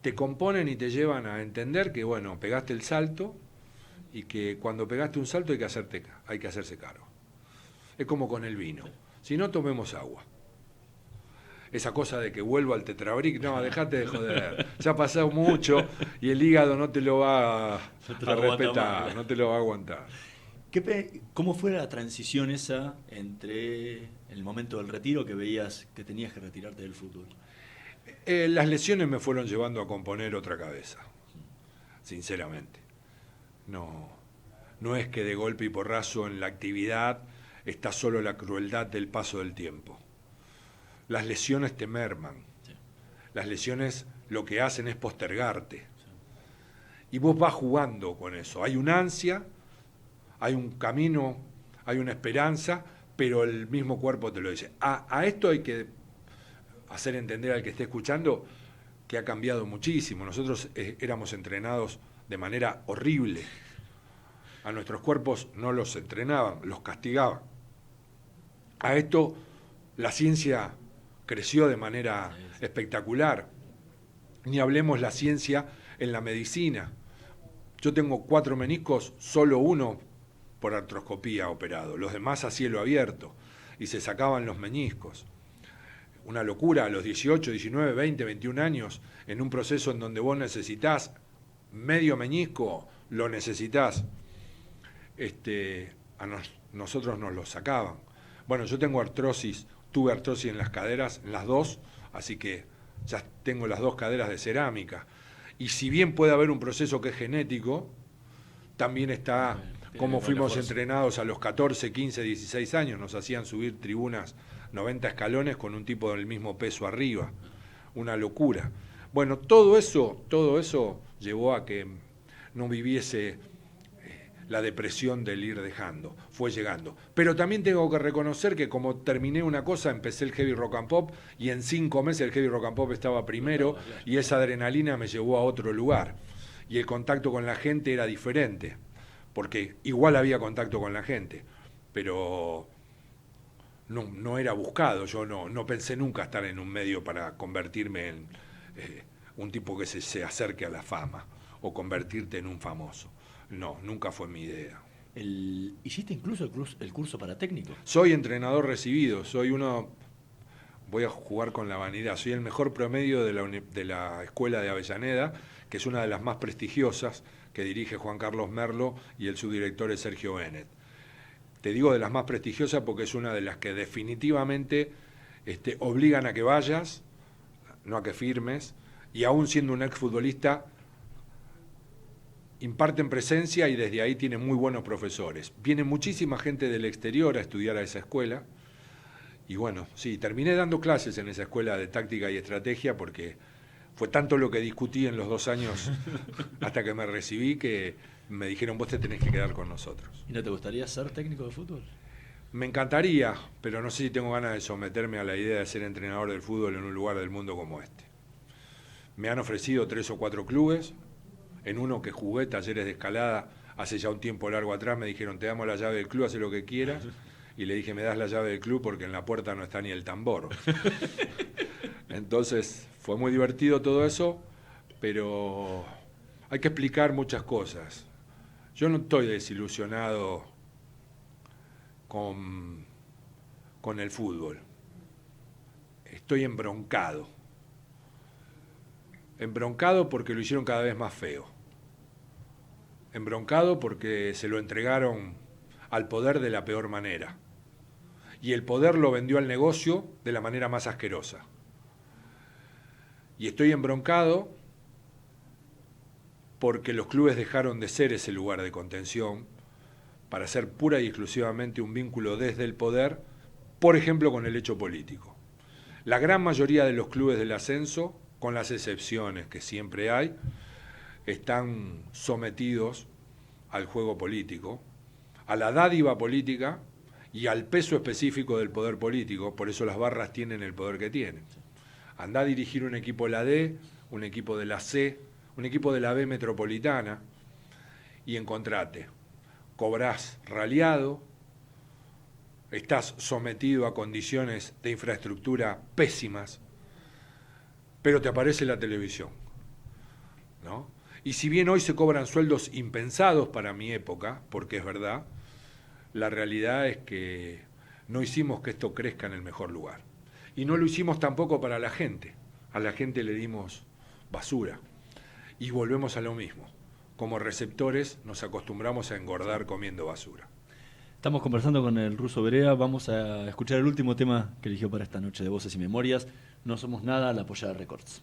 te componen y te llevan a entender que, bueno, pegaste el salto y que cuando pegaste un salto hay que hacerse cargo. Es como con el vino. Si no, tomemos agua. Esa cosa de que vuelvo al Tetrabric, no, dejate de joder. Ya ha pasado mucho y el hígado no te lo va a respetar, no te lo va a aguantar. ¿Cómo fue la transición esa entre el momento del retiro que veías que tenías que retirarte del fútbol? Las lesiones me fueron llevando a componer otra cabeza, sinceramente. No es que de golpe y porrazo en la actividad está solo la crueldad del paso del tiempo. Las lesiones te merman. Sí. Las lesiones lo que hacen es postergarte. Sí. Y vos vas jugando con eso. Hay una ansia, hay un camino, hay una esperanza, pero el mismo cuerpo te lo dice. A esto hay que hacer entender al que esté escuchando que ha cambiado muchísimo. Nosotros éramos entrenados de manera horrible. A nuestros cuerpos no los entrenaban, los castigaban. A esto la ciencia creció de manera espectacular. Ni hablemos la ciencia en la medicina. Yo tengo 4 meniscos, solo uno por artroscopía operado, los demás a cielo abierto, y se sacaban los meniscos. Una locura a los 18, 19, 20, 21 años, en un proceso en donde vos necesitas medio menisco, lo necesitas. Nosotros nos lo sacaban. Bueno, yo tengo tuve artrosis en las caderas, en las dos, así que ya tengo las 2 caderas de cerámica. Y si bien puede haber un proceso que es genético, también está cómo fuimos entrenados a los 14, 15, 16 años. Nos hacían subir tribunas 90 escalones con un tipo del mismo peso arriba. Una locura. Bueno, todo eso llevó a que no viviese la depresión del ir dejando, fue llegando. Pero también tengo que reconocer que como terminé una cosa, empecé el heavy rock and pop y en 5 meses el heavy rock and pop estaba primero y esa adrenalina me llevó a otro lugar. Y el contacto con la gente era diferente, porque igual había contacto con la gente, pero no era buscado. Yo no pensé nunca estar en un medio para convertirme en un tipo que se acerque a la fama o convertirte en un famoso. No, nunca fue mi idea. ¿Hiciste incluso el curso para técnico? Soy entrenador recibido, voy a jugar con la vanidad, soy el mejor promedio de la escuela de Avellaneda, que es una de las más prestigiosas, que dirige Juan Carlos Merlo y el subdirector es Sergio Bennett. Te digo de las más prestigiosas porque es una de las que definitivamente obligan a que vayas, no a que firmes, y aún siendo un exfutbolista, imparten presencia y desde ahí tienen muy buenos profesores. Viene muchísima gente del exterior a estudiar a esa escuela. Y bueno, sí, terminé dando clases en esa escuela de táctica y estrategia porque fue tanto lo que discutí en los 2 años hasta que me recibí que me dijeron, vos te tenés que quedar con nosotros. ¿Y no te gustaría ser técnico de fútbol? Me encantaría, pero no sé si tengo ganas de someterme a la idea de ser entrenador del fútbol en un lugar del mundo como este. Me han ofrecido 3 o 4 clubes. En uno que jugué, Talleres de Escalada, hace ya un tiempo largo atrás, me dijeron, te damos la llave del club, haz lo que quieras. Y le dije, me das la llave del club porque en la puerta no está ni el tambor. Entonces, fue muy divertido todo eso, pero hay que explicar muchas cosas. Yo no estoy desilusionado con el fútbol. Estoy embroncado. Embroncado porque lo hicieron cada vez más feo. Embroncado porque se lo entregaron al poder de la peor manera. Y el poder lo vendió al negocio de la manera más asquerosa. Y estoy embroncado porque los clubes dejaron de ser ese lugar de contención para ser pura y exclusivamente un vínculo desde el poder, por ejemplo, con el hecho político. La gran mayoría de los clubes del ascenso con las excepciones que siempre hay, están sometidos al juego político, a la dádiva política y al peso específico del poder político. Por eso las barras tienen el poder que tienen. Andá a dirigir un equipo de la D, un equipo de la C, un equipo de la B metropolitana y encontrate. Cobrás raliado, estás sometido a condiciones de infraestructura pésimas, pero te aparece la televisión, ¿no? Y si bien hoy se cobran sueldos impensados para mi época, porque es verdad, la realidad es que no hicimos que esto crezca en el mejor lugar. Y no lo hicimos tampoco para la gente. A la gente le dimos basura. Y volvemos a lo mismo. Como receptores nos acostumbramos a engordar comiendo basura. Estamos conversando con el Ruso Berea. Vamos a escuchar el último tema que eligió para esta noche de Voces y Memorias. No somos nada, la Polla Records.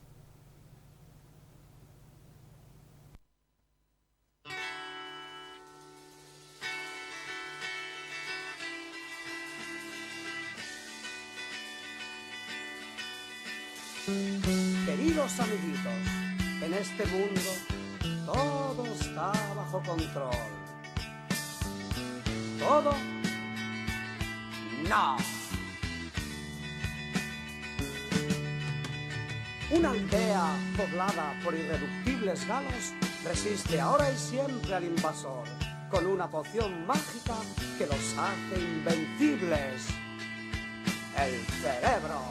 Queridos amiguitos, en este mundo todo está bajo control. ¿Todo? No. Una aldea poblada por irreductibles galos resiste ahora y siempre al invasor con una poción mágica que los hace invencibles. El cerebro.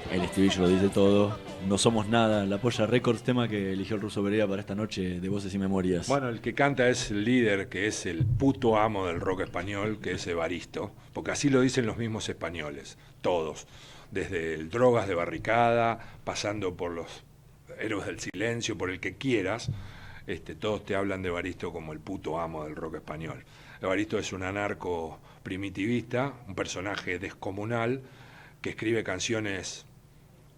El estribillo lo dice todo. No somos nada, la Polla Records, tema que eligió el Ruso Berea para esta noche de Voces y Memorias. Bueno, el que canta es el líder, que es el puto amo del rock español, que es Evaristo, porque así lo dicen los mismos españoles, todos, desde el Drogas de Barricada, pasando por los Héroes del Silencio, por el que quieras, todos te hablan de Evaristo como el puto amo del rock español. Evaristo es un anarco primitivista, un personaje descomunal, que escribe canciones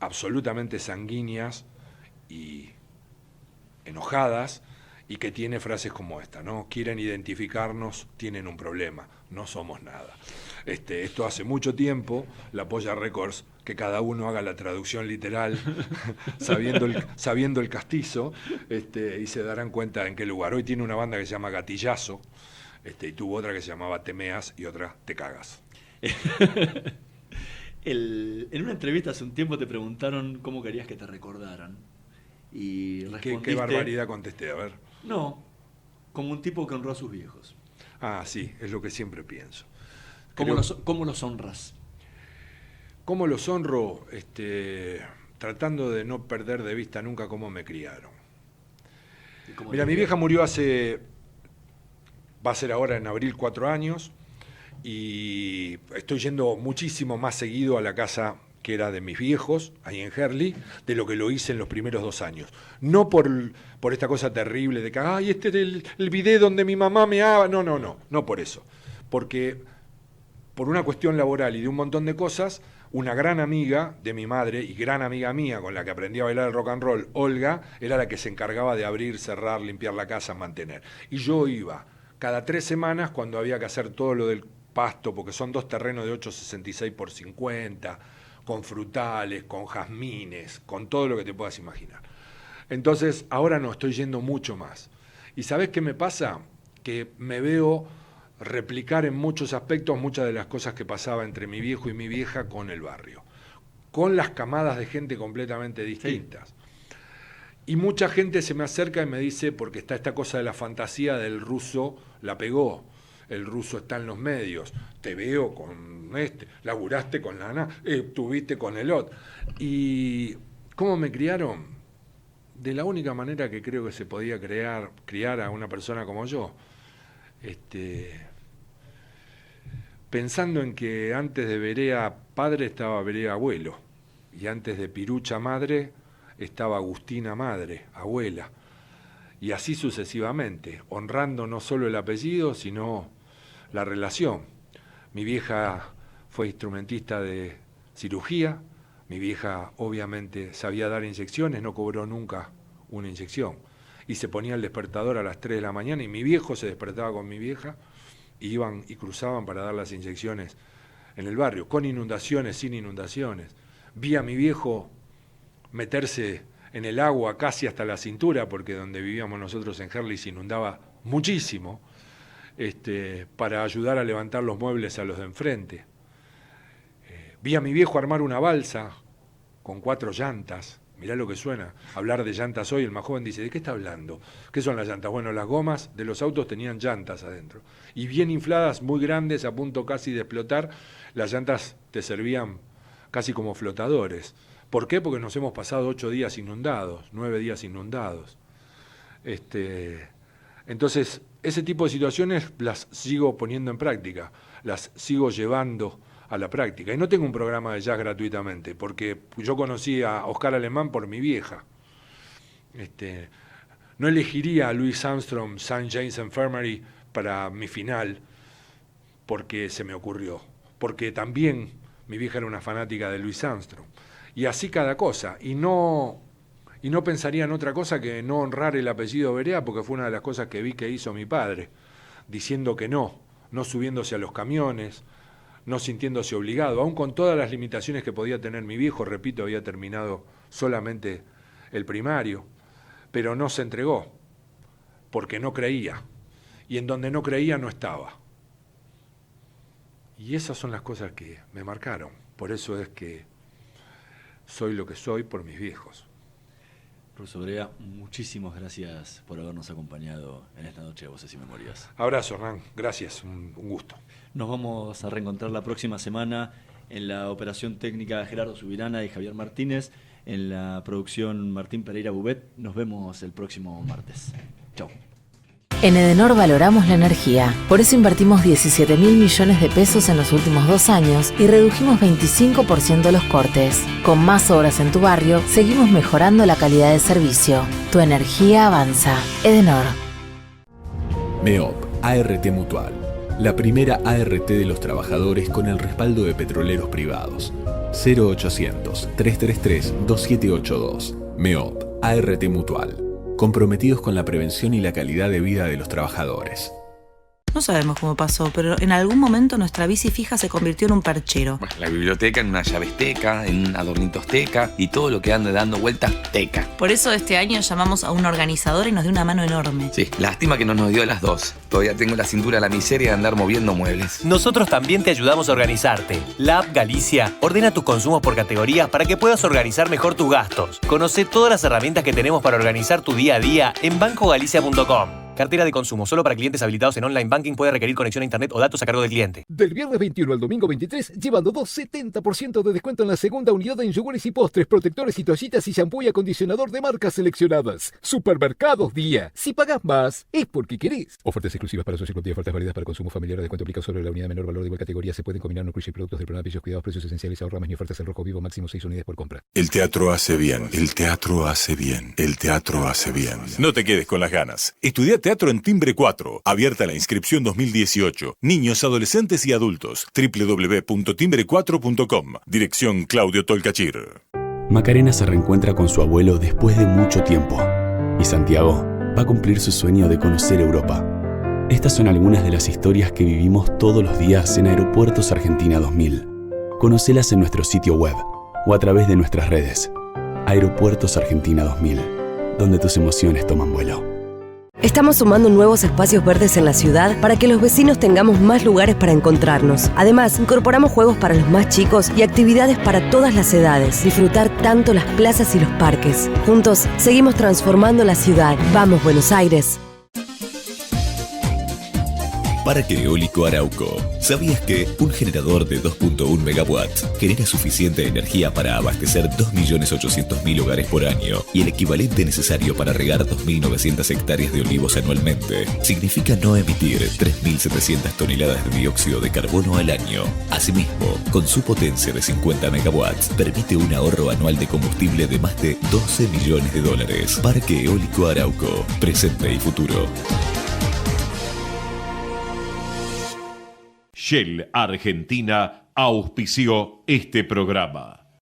absolutamente sanguíneas y enojadas, y que tiene frases como esta, ¿no? Quieren identificarnos, tienen un problema, no somos nada. Esto hace mucho tiempo, la Polla Records, que cada uno haga la traducción literal, sabiendo el castizo, y se darán cuenta en qué lugar. Hoy tiene una banda que se llama Gatillazo, y tuvo otra que se llamaba Temeas y otra Te Cagas. En una entrevista hace un tiempo te preguntaron cómo querías que te recordaran. Y respondiste... ¿Qué barbaridad contesté? A ver. No, como un tipo que honró a sus viejos. Ah, sí, es lo que siempre pienso. ¿Cómo los honras? ¿Cómo los honro? Tratando de no perder de vista nunca cómo me criaron. Mira, mi vieja murió va a ser ahora en abril 4 años, y estoy yendo muchísimo más seguido a la casa que era de mis viejos, ahí en Herli, de lo que lo hice en los primeros 2 años. No por esta cosa terrible de que, ay, es el video donde mi mamá me ama. No por eso. Porque por una cuestión laboral y de un montón de cosas, una gran amiga de mi madre y gran amiga mía con la que aprendí a bailar el rock and roll, Olga, era la que se encargaba de abrir, cerrar, limpiar la casa, mantener. Y yo iba cada 3 semanas cuando había que hacer todo lo del pasto, porque son 2 terrenos de 8,66 por 50, con frutales, con jazmines, con todo lo que te puedas imaginar. Entonces, ahora no, estoy yendo mucho más. ¿Y sabés qué me pasa? Que me veo replicar en muchos aspectos muchas de las cosas que pasaba entre mi viejo y mi vieja con el barrio, con las camadas de gente completamente distintas. Sí. Y mucha gente se me acerca y me dice, porque está esta cosa de la fantasía del ruso, la pegó. el ruso está en los medios, te veo con laburaste con la tuviste con el otro. ¿Y cómo me criaron? De la única manera que creo que se podía criar a una persona como yo. Pensando en que antes de Berea padre estaba Berea abuelo, y antes de Pirucha madre estaba Agustina madre, abuela, y así sucesivamente, honrando no solo el apellido, sino la relación. Mi vieja fue instrumentista de cirugía, mi vieja obviamente sabía dar inyecciones, no cobró nunca una inyección, y se ponía el despertador a las 3 de la mañana, y mi viejo se despertaba con mi vieja, y iban y cruzaban para dar las inyecciones en el barrio, con inundaciones, sin inundaciones. Vi a mi viejo meterse en el agua casi hasta la cintura, porque donde vivíamos nosotros en Herley se inundaba muchísimo, para ayudar a levantar los muebles a los de enfrente. Vi a mi viejo armar una balsa con 4 llantas. Mirá lo que suena. Hablar de llantas hoy, el más joven dice, ¿de qué está hablando? ¿Qué son las llantas? Bueno, las gomas de los autos tenían llantas adentro. Y bien infladas, muy grandes, a punto casi de explotar, las llantas te servían casi como flotadores. ¿Por qué? Porque nos hemos pasado 8 días inundados, 9 días inundados. Entonces, ese tipo de situaciones las sigo poniendo en práctica, las sigo llevando a la práctica. Y no tengo un programa de jazz gratuitamente, porque yo conocí a Oscar Alemán por mi vieja. No elegiría a Louis Armstrong, St. James Infirmary para mi final, porque se me ocurrió. Porque también mi vieja era una fanática de Louis Armstrong. Y así cada cosa. Y no pensaría en otra cosa que no honrar el apellido Berea, porque fue una de las cosas que vi que hizo mi padre, diciendo que no subiéndose a los camiones, no sintiéndose obligado, aún con todas las limitaciones que podía tener mi viejo, repito, había terminado solamente el primario, pero no se entregó, porque no creía, y en donde no creía no estaba. Y esas son las cosas que me marcaron, por eso es que soy lo que soy por mis viejos. Profesor Berea, muchísimas gracias por habernos acompañado en esta noche de Voces y Memorias. Abrazo, Hernán, gracias, un gusto. Nos vamos a reencontrar la próxima semana en la operación técnica Gerardo Subirana y Javier Martínez, en la producción Martín Pereira Bubet. Nos vemos el próximo martes. Chau. En Edenor valoramos la energía, por eso invertimos 17.000 millones de pesos en los últimos 2 años y redujimos 25% los cortes. Con más obras en tu barrio, seguimos mejorando la calidad de servicio. Tu energía avanza. Edenor. MEOP, ART Mutual. La primera ART de los trabajadores con el respaldo de petroleros privados. 0800-333-2782. MEOP, ART Mutual. Comprometidos con la prevención y la calidad de vida de los trabajadores. No sabemos cómo pasó, pero en algún momento nuestra bici fija se convirtió en un perchero. Bueno, la biblioteca en una llavesteca, en adornitos teca y todo lo que ande dando vueltas teca. Por eso este año llamamos a un organizador y nos dio una mano enorme. Sí, lástima que no nos dio las dos. Todavía tengo la cintura de la miseria de andar moviendo muebles. Nosotros también te ayudamos a organizarte. La app Galicia ordena tus consumos por categorías para que puedas organizar mejor tus gastos. Conoce todas las herramientas que tenemos para organizar tu día a día en bancogalicia.com. Cartera de consumo solo para clientes habilitados en online banking, puede requerir conexión a internet o datos a cargo del cliente. Del viernes 21 al domingo 23, llevando 70% de descuento en la segunda unidad en yogures y postres, protectores y toallitas y shampoo y acondicionador de marcas seleccionadas. Supermercados Día. Si pagás más, es porque querés. Ofertas exclusivas para socios y ofertas válidas para consumo familiar. Descuento aplicado sobre la unidad menor valor de igual categoría. Se pueden combinar no incluye productos del programa Bellos Cuidados, precios esenciales, ahorra más ni ofertas al rojo vivo, máximo 6 unidades por compra. El teatro hace bien. El teatro hace bien. El teatro hace bien. No te quedes con las ganas. Estudia teatro en Timbre 4. Abierta la inscripción 2018. Niños, adolescentes y adultos. www.timbre4.com. Dirección Claudio Tolcachir. Macarena se reencuentra con su abuelo después de mucho tiempo. Y Santiago va a cumplir su sueño de conocer Europa. Estas son algunas de las historias que vivimos todos los días en Aeropuertos Argentina 2000. Conocelas en nuestro sitio web o a través de nuestras redes. Aeropuertos Argentina 2000, donde tus emociones toman vuelo. Estamos sumando nuevos espacios verdes en la ciudad para que los vecinos tengamos más lugares para encontrarnos. Además, incorporamos juegos para los más chicos y actividades para todas las edades. Disfrutar tanto las plazas y los parques. Juntos, seguimos transformando la ciudad. ¡Vamos, Buenos Aires! Parque Eólico Arauco. ¿Sabías que un generador de 2.1 megawatts genera suficiente energía para abastecer 2.800.000 hogares por año y el equivalente necesario para regar 2.900 hectáreas de olivos anualmente? Significa no emitir 3.700 toneladas de dióxido de carbono al año. Asimismo, con su potencia de 50 megawatts, permite un ahorro anual de combustible de más de $12 millones. Parque Eólico Arauco, presente y futuro. Shell Argentina auspició este programa.